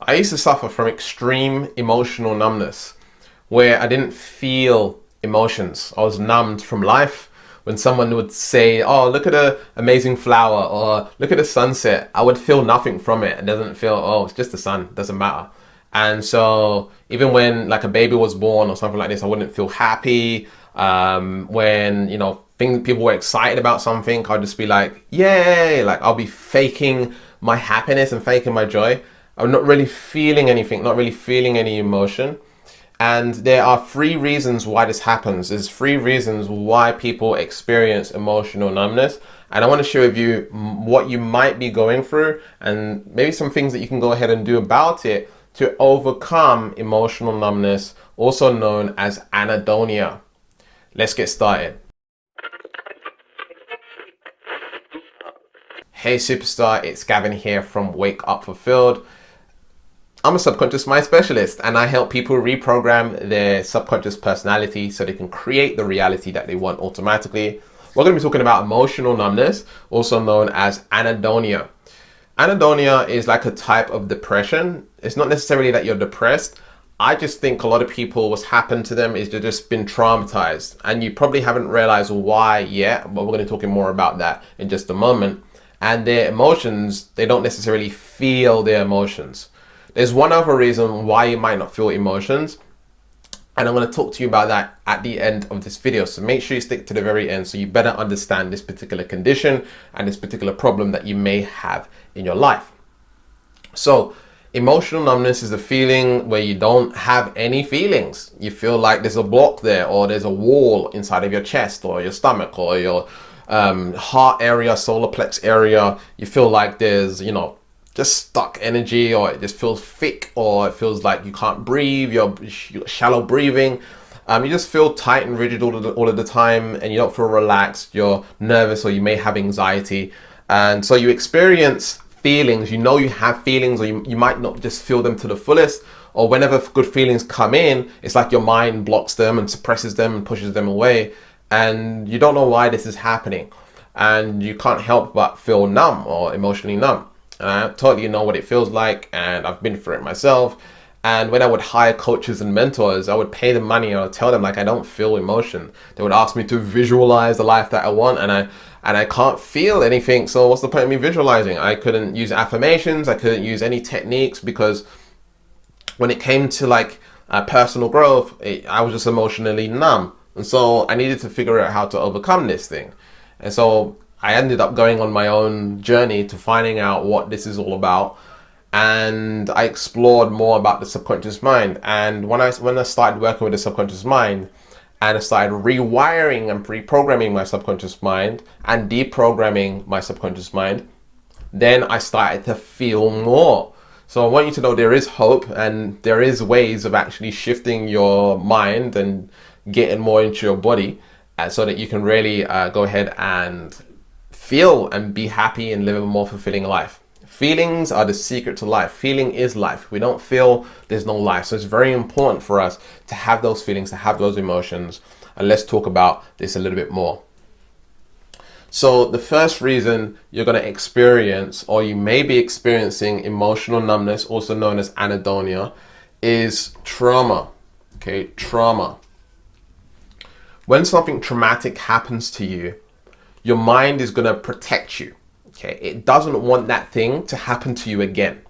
I used to suffer from extreme emotional numbness where I didn't feel emotions. I was numbed from life. When someone would say, oh, look at an amazing flower or look at the sunset, I would feel nothing from it. It doesn't feel, oh, it's just the sun, it doesn't matter. And so even when like a baby was born or something like this, I wouldn't feel happy. When, people were excited about something, I'd just be like, yay, like I'll be faking my happiness and faking my joy. I'm not really feeling anything, not really feeling any emotion. And there are three reasons why this happens. There's three reasons why people experience emotional numbness. And I want to share with you what you might be going through and maybe some things that you can go ahead and do about it to overcome emotional numbness, also known as anhedonia. Let's get started. Hey superstar, it's Gavin here from Wake Up Fulfilled. I'm a subconscious mind specialist and I help people reprogram their subconscious personality so they can create the reality that they want automatically. We're going to be talking about emotional numbness, also known as anhedonia. Anhedonia is like a type of depression. It's not necessarily that you're depressed. I just think a lot of people, what's happened to them is they've just been traumatized and you probably haven't realized why yet, but we're going to be talking more about that in just a moment. And their emotions, they don't necessarily feel their emotions. There's one other reason why you might not feel emotions, and I'm going to talk to you about that at the end of this video. So make sure you stick to the very end so you better understand this particular condition and this particular problem that you may have in your life. So emotional numbness is a feeling where you don't have any feelings. You feel like there's a block there, or there's a wall inside of your chest or your stomach or your heart area, solar plex area. You feel like there's, just stuck energy, or it just feels thick, or it feels like you can't breathe, you're shallow breathing. You just feel tight and rigid all of the time, and you don't feel relaxed, you're nervous, or you may have anxiety. And so you experience feelings, you have feelings, or you might not just feel them to the fullest, or whenever good feelings come in, it's like your mind blocks them and suppresses them and pushes them away, and you don't know why this is happening. And you can't help but feel numb or emotionally numb. And I totally know what it feels like, and I've been through it myself. And when I would hire coaches and mentors, I would pay them money and I would tell them like I don't feel emotion. They would ask me to visualize the life that I want, and I can't feel anything. So what's the point of me visualizing? I couldn't use affirmations, I couldn't use any techniques, because when it came to like personal growth, I was just emotionally numb. And so I needed to figure out how to overcome this thing. And so I ended up going on my own journey to finding out what this is all about. And I explored more about the subconscious mind. And when I started working with the subconscious mind, and I started rewiring and reprogramming my subconscious mind and deprogramming my subconscious mind, then I started to feel more. So I want you to know there is hope, and there is ways of actually shifting your mind and getting more into your body, so that you can really go ahead and feel and be happy and live a more fulfilling life. Feelings are the secret to life. Feeling is life. If we don't feel, there's no life. So it's very important for us to have those feelings, to have those emotions. And let's talk about this a little bit more. So the first reason you're going to experience, or you may be experiencing, emotional numbness, also known as anhedonia, is trauma. Okay, trauma. When something traumatic happens to you, your mind is going to protect you. Okay, it doesn't want that thing to happen to you again.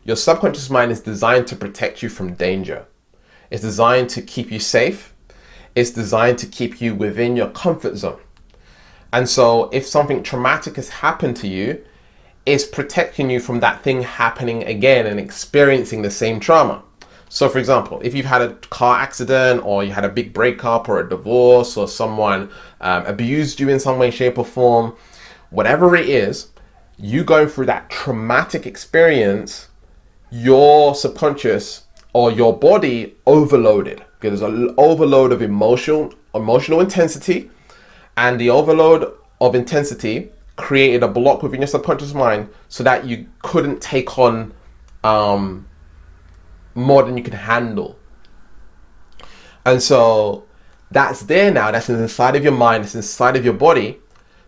Your subconscious mind is designed to protect you from danger. It's designed to keep you safe. It's designed to keep you within your comfort zone. And so if something traumatic has happened to you, it's protecting you from that thing happening again and experiencing the same trauma. So for example, if you've had a car accident, or you had a big breakup or a divorce, or someone abused you in some way, shape or form, whatever it is, you going through that traumatic experience, your subconscious or your body overloaded, because there's an overload of emotional intensity, and the overload of intensity created a block within your subconscious mind so that you couldn't take on more than you can handle. And so that's there now, that's inside of your mind, it's inside of your body,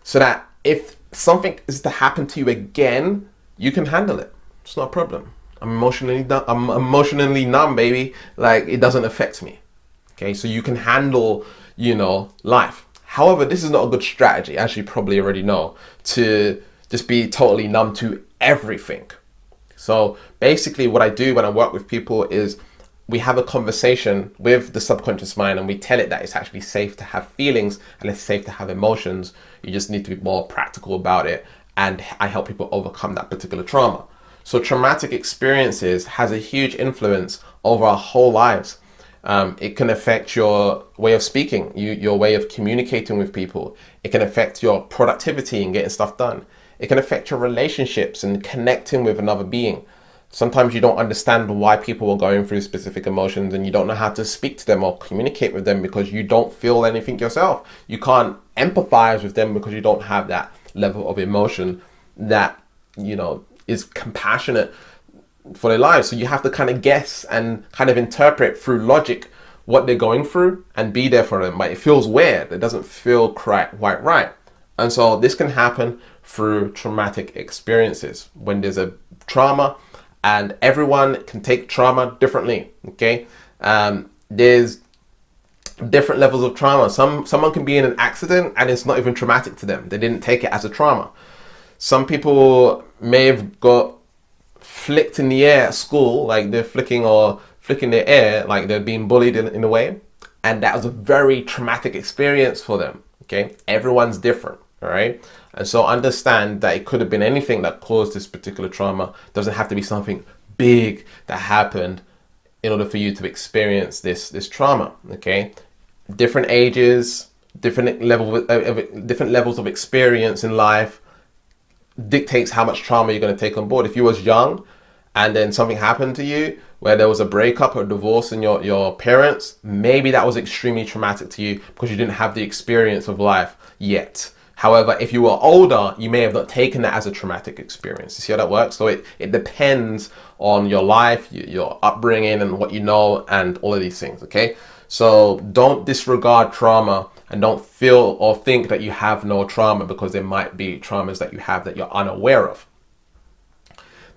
so that if something is to happen to you again, you can handle it. It's not a problem. I'm emotionally numb, baby. Like, it doesn't affect me. Okay, so you can handle, life. However, this is not a good strategy, as you probably already know, to just be totally numb to everything. So basically what I do when I work with people is we have a conversation with the subconscious mind and we tell it that it's actually safe to have feelings and it's safe to have emotions. You just need to be more practical about it. And I help people overcome that particular trauma. So traumatic experiences has a huge influence over our whole lives. It can affect your way of speaking, your way of communicating with people. It can affect your productivity and getting stuff done. It can affect your relationships and connecting with another being. Sometimes you don't understand why people are going through specific emotions and you don't know how to speak to them or communicate with them because you don't feel anything yourself. You can't empathize with them because you don't have that level of emotion that, is compassionate for their lives. So you have to kind of guess and kind of interpret through logic what they're going through and be there for them. But it feels weird. It doesn't feel quite right. And so this can happen through traumatic experiences when there's a trauma, and everyone can take trauma differently. Okay. There's different levels of trauma. Someone can be in an accident and it's not even traumatic to them. They didn't take it as a trauma. Some people may have got flicked in the air at school, like they're flicking their air, like they're being bullied in a way. And that was a very traumatic experience for them. Okay. Everyone's different. All right. And so understand that it could have been anything that caused this particular trauma. It doesn't have to be something big that happened in order for you to experience this trauma. Okay. Different ages, different levels of experience in life dictates how much trauma you're going to take on board. If you was young and then something happened to you where there was a breakup or divorce in your parents, maybe that was extremely traumatic to you because you didn't have the experience of life yet. However, if you were older, you may have not taken that as a traumatic experience. You see how that works? So it depends on your life, your upbringing, and what you know, and all of these things, okay? So don't disregard trauma and don't feel or think that you have no trauma because there might be traumas that you have that you're unaware of.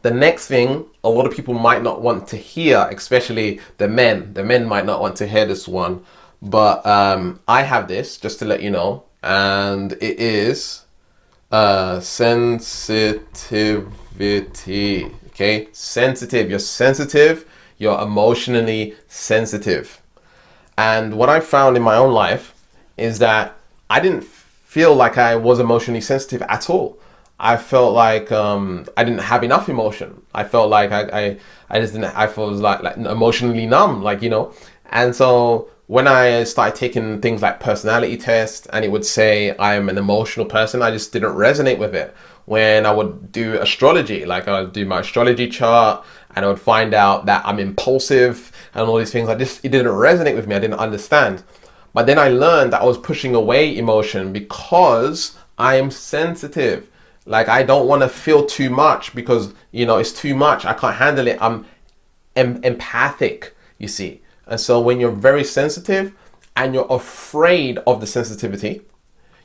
The next thing, a lot of people might not want to hear, especially the men. The men might not want to hear this one, but I have this, just to let you know. And it is sensitivity. Okay, sensitive. You're sensitive. You're emotionally sensitive. And what I found in my own life is that I didn't feel like I was emotionally sensitive at all. I felt like I didn't have enough emotion. I felt like I just didn't. I felt like emotionally numb, And so when I started taking things like personality tests and it would say I'm an emotional person, I just didn't resonate with it. When I would do astrology, like I would do my astrology chart and I would find out that I'm impulsive and all these things, it didn't resonate with me. I didn't understand. But then I learned that I was pushing away emotion because I am sensitive. Like I don't want to feel too much because, it's too much. I can't handle it. I'm empathic, you see. And so when you're very sensitive and you're afraid of the sensitivity,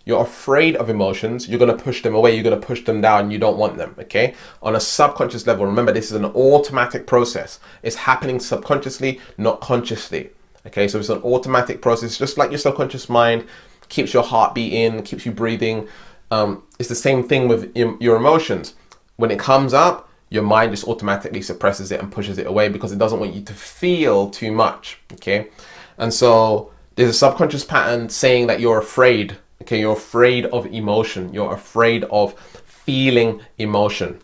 you're afraid of emotions, you're going to push them away, you're going to push them down, you don't want them, okay? On a subconscious level, remember this is an automatic process. It's happening subconsciously, not consciously, okay? So it's an automatic process, just like your subconscious mind keeps your heart beating, keeps you breathing. It's the same thing with your emotions. When it comes up, your mind just automatically suppresses it and pushes it away because it doesn't want you to feel too much, okay? And so there's a subconscious pattern saying that you're afraid, okay? You're afraid of emotion. You're afraid of feeling emotion.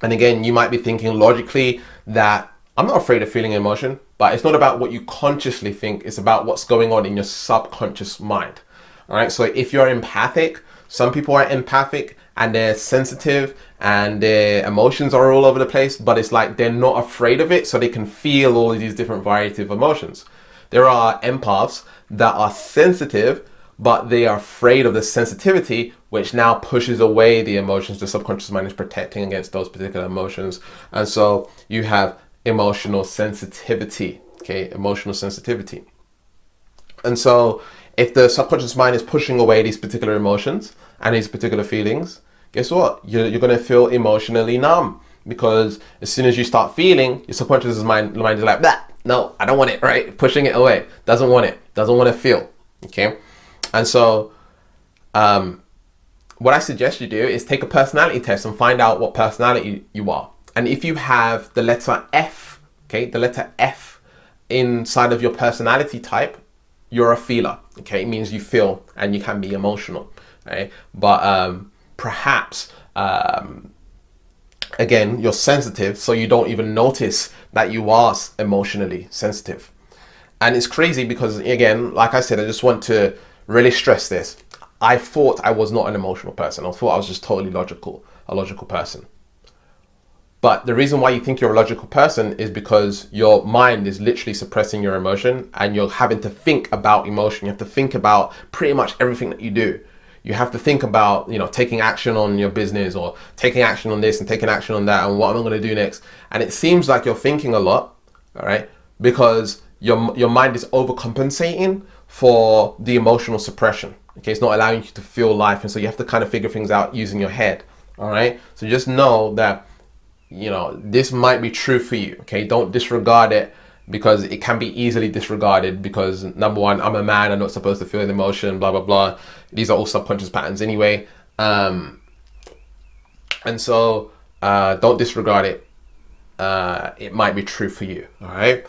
And again, you might be thinking logically that I'm not afraid of feeling emotion, but it's not about what you consciously think. It's about what's going on in your subconscious mind, all right? So if you're empathic, some people are empathic and they're sensitive and their emotions are all over the place, but it's like they're not afraid of it, so they can feel all of these different variety of emotions. There are empaths that are sensitive, but they are afraid of the sensitivity, which now pushes away the emotions. The subconscious mind is protecting against those particular emotions. And so you have emotional sensitivity, okay? Emotional sensitivity. And so if the subconscious mind is pushing away these particular emotions and these particular feelings, guess what? You're going to feel emotionally numb because as soon as you start feeling, your subconscious mind is like, that, no, I don't want it, right? Pushing it away. Doesn't want it. Doesn't want to feel. Okay. And so, what I suggest you do is take a personality test and find out what personality you are. And if you have the letter F, okay, the letter F inside of your personality type, you're a feeler. Okay. It means you feel and you can be emotional. Right. But, perhaps, again, you're sensitive, so you don't even notice that you are emotionally sensitive. And it's crazy because, again, like I said, I just want to really stress this. I thought I was not an emotional person. I thought I was just totally a logical person. But the reason why you think you're a logical person is because your mind is literally suppressing your emotion, and you're having to think about emotion. You have to think about pretty much everything that you do. You have to think about, taking action on your business, or taking action on this and taking action on that, and what am I going to do next? And it seems like you're thinking a lot, all right, because your mind is overcompensating for the emotional suppression. Okay, it's not allowing you to feel life, and so you have to kind of figure things out using your head. All right, so just know that this might be true for you. Okay, don't disregard it, because it can be easily disregarded, because number one, I'm a man, I'm not supposed to feel an emotion, blah, blah, blah. These are all subconscious patterns anyway. And so don't disregard it. It might be true for you, all right?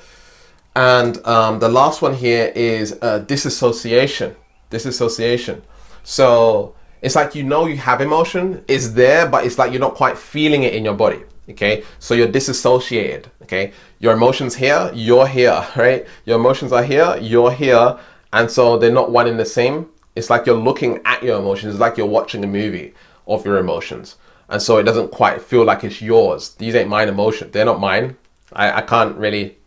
And the last one here is disassociation. Disassociation. So it's like, you have emotion, it's there, but it's like you're not quite feeling it in your body. Okay, so you're disassociated. Okay, your emotions here, you're here, right? Your emotions are here, you're here, and so they're not one and the same. It's like you're looking at your emotions. It's like you're watching a movie of your emotions, and so it doesn't quite feel like it's yours. These ain't mine emotions. They're not mine. I can't really.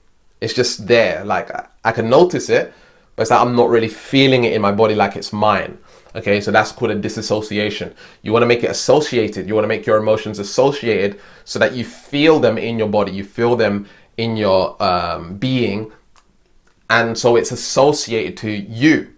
It's just there. Like I can notice it, but it's like I'm not really feeling it in my body like it's mine. Okay, so that's called a disassociation. You want to make it associated. You want to make your emotions associated so that you feel them in your body. You feel them in your being. And so it's associated to you.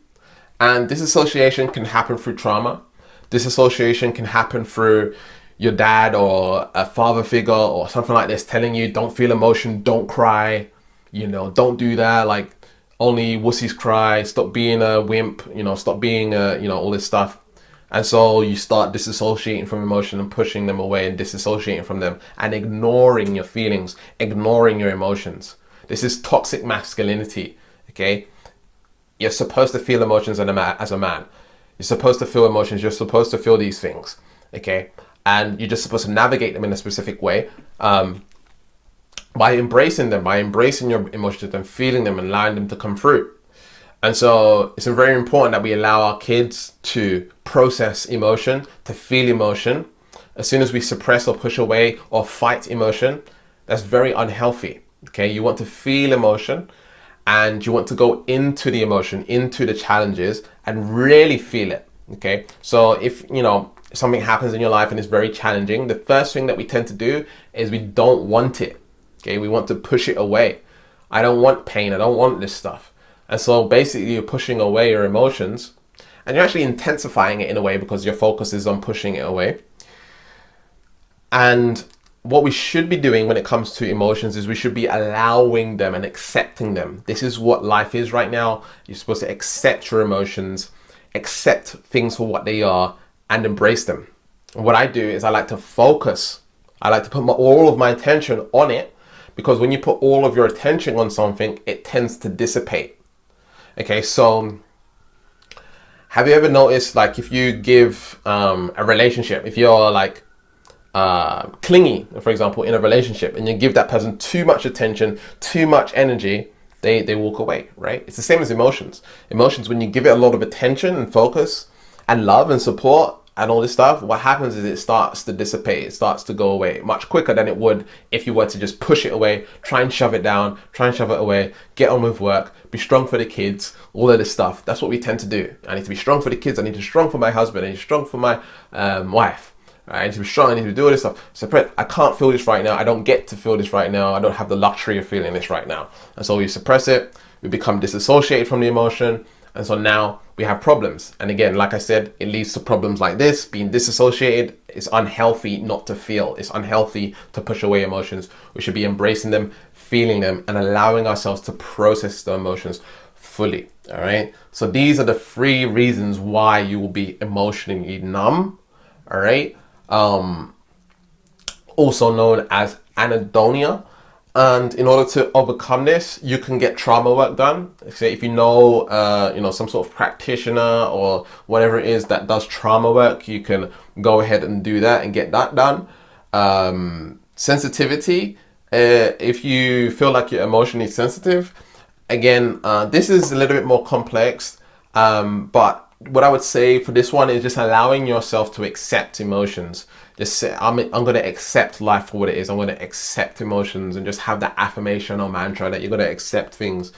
And disassociation can happen through trauma. Disassociation can happen through your dad or a father figure or something like this telling you, don't feel emotion, don't cry, don't do that. Like, only wussies cry, stop being a wimp, stop being all this stuff. And so you start disassociating from emotion and pushing them away and disassociating from them and ignoring your feelings, ignoring your emotions. This is toxic masculinity, okay? You're supposed to feel emotions as a man. You're supposed to feel emotions. You're supposed to feel these things, okay? And you're just supposed to navigate them in a specific way. By embracing them, by embracing your emotions and feeling them and allowing them to come through. And so it's very important that we allow our kids to process emotion, to feel emotion. As soon as we suppress or push away or fight emotion, that's very unhealthy. Okay, you want to feel emotion, and you want to go into the emotion, into the challenges, and really feel it. Okay, so if something happens in your life and it's very challenging, the first thing that we tend to do is we don't want it. Okay, we want to push it away. I don't want pain. I don't want this stuff. And so basically you're pushing away your emotions, and you're actually intensifying it in a way because your focus is on pushing it away. And what we should be doing when it comes to emotions is we should be allowing them and accepting them. This is what life is right now. You're supposed to accept your emotions, accept things for what they are, and embrace them. And what I do is I like to focus. I like to put all of my attention on it. Because when you put all of your attention on something, it tends to dissipate. Okay, so have you ever noticed, like, if you give a relationship, if you're like clingy, for example, in a relationship, and you give that person too much attention, too much energy, they walk away, right? It's the same as emotions. Emotions, when you give it a lot of attention and focus and love and support and all this stuff, what happens is it starts to dissipate. It starts to go away much quicker than it would if you were to just push it away, try and shove it down, try and shove it away, get on with work, be strong for the kids, all of this stuff. That's what we tend to do. I need to be strong for the kids. I need to be strong for my husband. I need to be strong for my wife. I need to be strong. I need to do all this stuff. So I can't feel this right now. I don't get to feel this right now. I don't have the luxury of feeling this right now. And so we suppress it. We become disassociated from the emotion. And so now we have problems. And again, like I said, it leads to problems like this, being disassociated. It's unhealthy not to feel. It's unhealthy to push away emotions. We should be embracing them, feeling them, and allowing ourselves to process the emotions fully. All right. So these are the 3 reasons why you will be emotionally numb. All right. Also known as anhedonia. And in order to overcome this, you can get trauma work done. So if you know, some sort of practitioner or whatever it is that does trauma work, you can go ahead and do that and get that done. Sensitivity. If you feel like you're emotionally sensitive, again, this is a little bit more complex. But what I would say for this one is just allowing yourself to accept emotions. Just say, I'm going to accept life for what it is. I'm going to accept emotions, and just have that affirmation or mantra that you're going to accept things.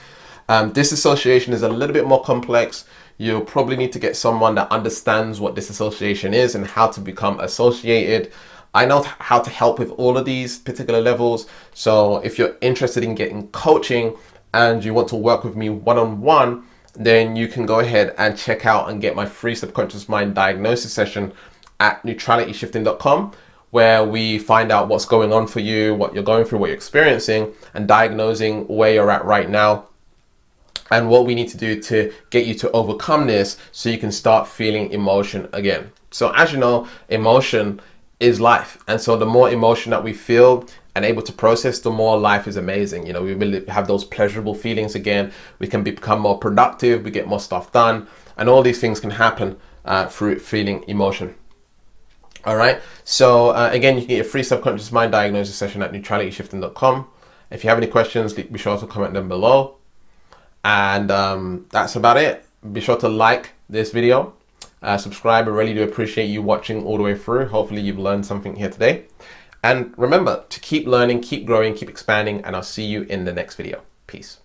Disassociation is a little bit more complex. You'll probably need to get someone that understands what disassociation is and how to become associated. I know how to help with all of these particular levels. So if you're interested in getting coaching and you want to work with me one-on-one, then you can go ahead and check out and get my free subconscious mind diagnosis session at neutralityshifting.com, where we find out what's going on for you, what you're going through, what you're experiencing, and diagnosing where you're at right now and what we need to do to get you to overcome this so you can start feeling emotion again. So as you know, emotion is life. And so the more emotion that we feel and able to process, the more life is amazing. We really have those pleasurable feelings again. We can become more productive, we get more stuff done, and all these things can happen through feeling emotion. All right. So again, you can get a free subconscious mind diagnosis session at neutralityshifting.com. If you have any questions, be sure to comment them below. And that's about it. Be sure to like this video, subscribe. I really do appreciate you watching all the way through. Hopefully you've learned something here today. And remember to keep learning, keep growing, keep expanding, and I'll see you in the next video. Peace.